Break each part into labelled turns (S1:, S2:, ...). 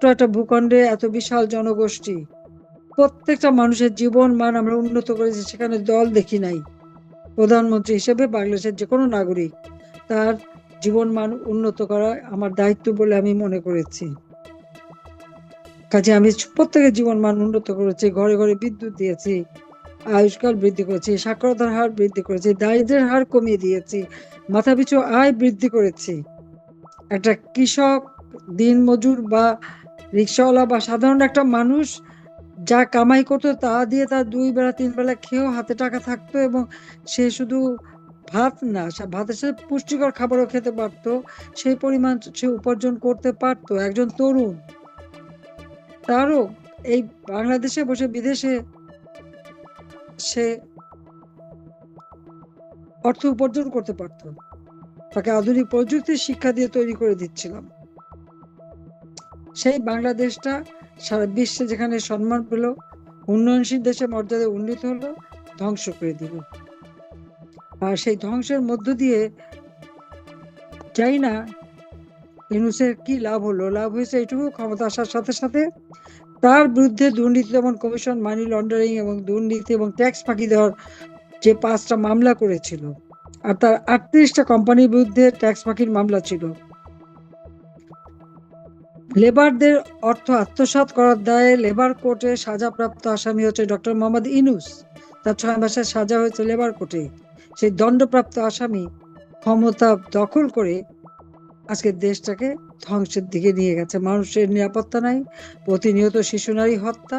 S1: একটা ভূখণ্ডে এত বিশাল জনগোষ্ঠী, প্রত্যেকটা মানুষের জীবন মান আমরা উন্নত করেছি, সেখানে দল দেখি নাই। প্রধানমন্ত্রী হিসেবে বাংলাদেশের যে কোনো নাগরিক তার জীবন মান উন্নত করা আমার দায়িত্ব বলে আমি মনে করেছি। কাজে আমি প্রত্যেকের জীবন মান উন্নত করেছি, ঘরে ঘরে বিদ্যুৎ দিয়েছি, আয়ুষ্কাল বৃদ্ধি করেছি, সাক্ষরতার হার বৃদ্ধি করেছি, দারিদ্র্যের হার কমিয়ে দিয়েছি, মাথাপিছু আয় বৃদ্ধি করেছি। একটা কৃষক, দিনমজুর বা রিক্সাওয়ালা বা সাধারণ একটা মানুষ যা কামাই করতো তা দিয়ে তার 2 বেলা 3 বেলা খেয়েও হাতে টাকা থাকতো, এবং সে শুধু ভাত না, ভাতের সাথে পুষ্টিকর খাবারও খেতে পারতো। সেই পরিমাণ সে উপার্জন করতে পারতো। একজন তরুণ তারও এই বাংলাদেশে বসে বিদেশে সে অর্থ উপার্জন করতে পারতো। তাকে আধুনিক প্রযুক্তির শিক্ষা দিয়ে তৈরি করে দিচ্ছিলাম। সেই বাংলাদেশটা সারা বিশ্বে যেখানে সম্মান পেল, উন্নয়নশীল দেশে মর্যাদা উন্নীত হলো, ধ্বংস করে দিল। আর সেই ধ্বংসের মধ্য দিয়ে যাই না ইউনূসের কি লাভ হলো। লাভ হয়েছে এটুকু, ক্ষমতা আসার সাথে সাথে তার বিরুদ্ধে দুর্নীতি দমন কমিশন মানি লন্ডারিং এবং দুর্নীতি এবং ট্যাক্স ফাঁকি দেওয়ার যে 5টা মামলা করেছিল, আর তার 38টা কোম্পানির বিরুদ্ধে ট্যাক্স ফাঁকির মামলা ছিল। লেবারদের অর্থ আত্মসাৎ করার দায়ে লেবার কোর্টে সাজাপ্রাপ্ত আসামি হচ্ছে ডক্টর মোহাম্মদ ইউনূস। তার 6 মাসের সাজা হয়েছে লেবার কোর্টে। সেই দণ্ডপ্রাপ্ত আসামি ক্ষমতা দখল করে আজকে দেশটাকে ধ্বংসের দিকে নিয়ে গেছে। মানুষের নিরাপত্তা নাই, প্রতিনিয়ত শিশু নারী হত্যা,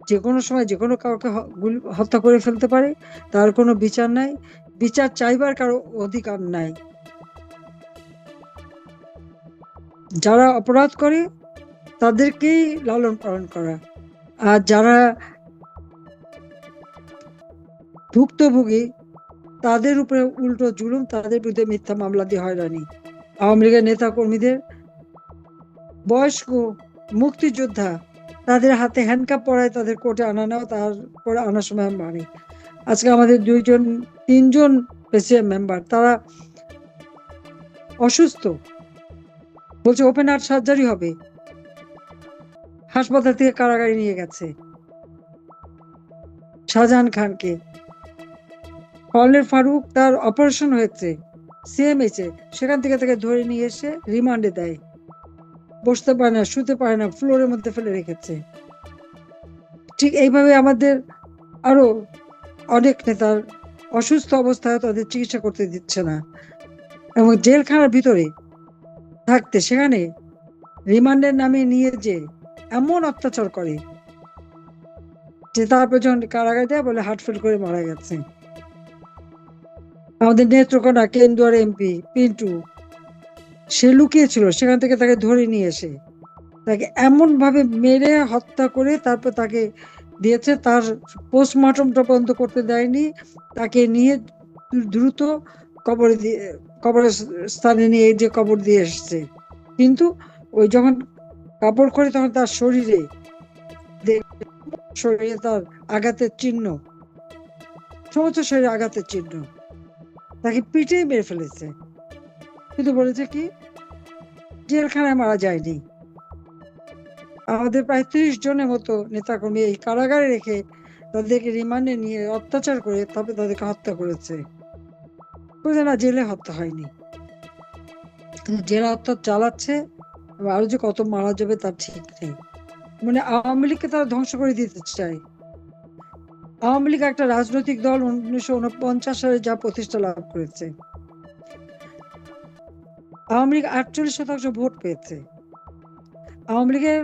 S1: যে কোনো সময় যে কোনো কাউকে হত্যা করে ফেলতে পারে, তার কোনো বিচার নাই, বিচার চাইবার কারো অধিকার নাই। যারা অপরাধ করে তাদেরকেই লালন পালন করা, আর যারা ভুক্তভোগী তাদের উপরে উল্টো জুলুম, তাদের বিরুদ্ধে মিথ্যা মামলা দিয়ে হয়রানি। আওয়ামী লীগের নেতা কর্মীদের, বয়স্ক মুক্তিযোদ্ধা, তাদের হাতে হ্যান্ডকাপ পরায় তাদের কোর্টে আনা নেওয়া, তারপরে আনার সময় মারে। আজকে আমাদের 3জন প্রেসিডেন্ট মেম্বার তারা অসুস্থ, বলছে ওপেন হার্ট সার্জারি হবে, হাসপাতাল থেকে কারাগারে নিয়ে গেছে। শাহজাহান খানকে, কর্নেল ফারুক তার অপারেশন হয়েছে সিএমএইচে, সেখান থেকে তাকে ধরে নিয়ে এসে রিমান্ডে দেয়। বসতে পারে না, শুতে পারে না, ফ্লোরের মধ্যে ফেলে রেখেছে। ঠিক এইভাবে আমাদের আরো অনেক নেতার অসুস্থ অবস্থায় তাদের চিকিৎসা করতে দিচ্ছে না, এবং জেলখানার ভিতরে থাকতে সেখানে রিমান্ডের নামে নিয়ে যে এমন অত্যাচার করে যে তারপর যখন কারাগারে দেয় বলে হার্ট ফেল করে মারা গেছে। আমাদের নেত্রকোনা কেন্দুয়ার এমপি পিন্টু, সে লুকিয়েছিল, সেখান থেকে তাকে ধরে নিয়ে এসে তাকে এমন ভাবে মেরে হত্যা করে তারপর তাকে দিয়েছে। তার পোস্টমর্টমটা পর্যন্ত করতে দেয়নি, তাকে নিয়ে দ্রুত কবরে দিয়ে, কবরের স্থানে নিয়ে যে কবর দিয়ে এসছে। কিন্তু ওই যখন কাপড় করে তখন তার শরীরে শরীরে তার আঘাতের চিহ্ন, সমস্ত শরীরে আঘাতের চিহ্ন, তাকে পিটিয়ে মেরে ফেলেছে। কিন্তু বলেছে কি জেলখানায় মারা যায়নি। আমাদের প্রায় 30 জনের মতো নেতাকর্মী এই কারাগারে রেখে তাদেরকে রিমান্ডে নিয়ে অত্যাচার করে তারপরে তাদেরকে হত্যা করেছে। বলছে না জেলে হত্যা হয়নি, কিন্তু জেলে হত্যা চালাচ্ছে, এবং আরো যে কত মারা যাবে তার ঠিক নেই। মানে আওয়ামী লীগকে তারা ধ্বংস করে দিতে চায়। আওয়ামী লীগ একটা রাজনৈতিক দল 1949 সালে যা প্রতিষ্ঠা লাভ করেছে। আওয়ামী লীগ 48% ভোট পেয়েছে। আওয়ামী লীগের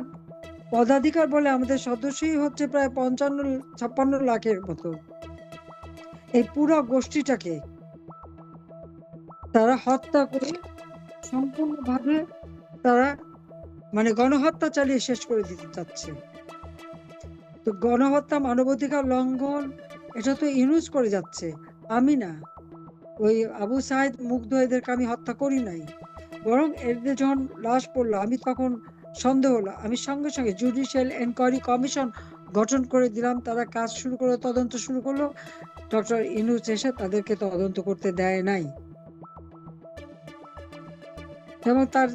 S1: পদাধিকার বলে আমাদের সদস্যই হচ্ছে প্রায় 55-56 লাখের মতো। এই পুরো গোষ্ঠীটাকে তারা হত্যা করে সম্পূর্ণভাবে তারা মানে গণহত্যা চালিয়ে শেষ করে দিতে চাচ্ছে। তো গণহত্যা, মানবাধিকার লঙ্ঘন, এটা তো ইউনূস করে যাচ্ছে, আমি না। ওই আবু সাইদ মুগ্ধ এদেরকে আমি হত্যা করি নাই, বরং এদের যখন লাশ পড়লো আমি তখন সন্দেহ হলো, আমি সঙ্গে সঙ্গে জুডিশিয়াল এনকোয়ারি কমিশন গঠন করে দিলাম। তারা কাজ শুরু করলো, তদন্ত শুরু করলো। ডক্টর ইউনূস এসে তাদেরকে তদন্ত করতে দেয় নাই, এবং তার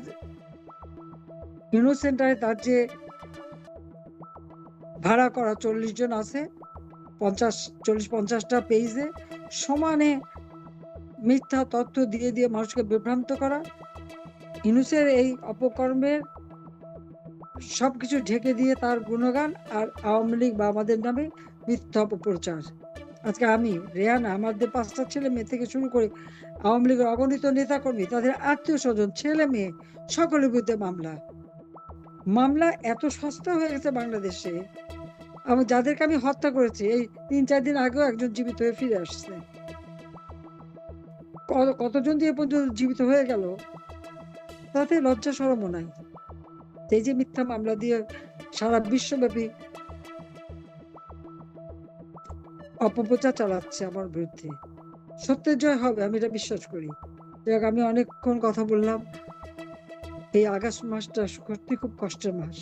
S1: ইউনো সেন্টারে তার যে ভাড়া করা 40 জন আছে, 40-50টা পেজে সমানে মিথ্যা তথ্য দিয়ে দিয়ে মানুষকে বিভ্রান্ত করা, ইউনূসের এই অপকর্মের সবকিছু ঢেকে দিয়ে তার গুণগান, আর আওয়ামী লীগ বা আমাদের নামে মিথ্যা অপপ্রচার। আজকে আমি, রেহানা, আমাদের 5টা ছেলে মেয়ে থেকে শুরু করে আওয়ামী লীগের অগণিত নেতাকর্মী, তাদের আত্মীয় স্বজন, ছেলে মেয়ে, সকলের বিরুদ্ধে মামলা এত সস্তা হয়ে গেছে বাংলাদেশে। আমি যাদেরকে আমি হত্যা করেছি, এই 3-4 দিন আগেও একজন জীবিত হয়ে ফিরে আসছে। কতজন দিয়ে পর্যন্ত জীবিত হয়ে গেল, তাতে লজ্জা শরমও নাই। এই যে মিথ্যা মামলা দিয়ে সারা বিশ্বব্যাপী অপপ্রচার চালাচ্ছে আমার বিরুদ্ধে, সত্যের জয় হবে, আমি এটা বিশ্বাস করি। আমি অনেকক্ষণ কথা বললাম। এই আগস্ট মাসটা সত্যি খুব কষ্টের মাস।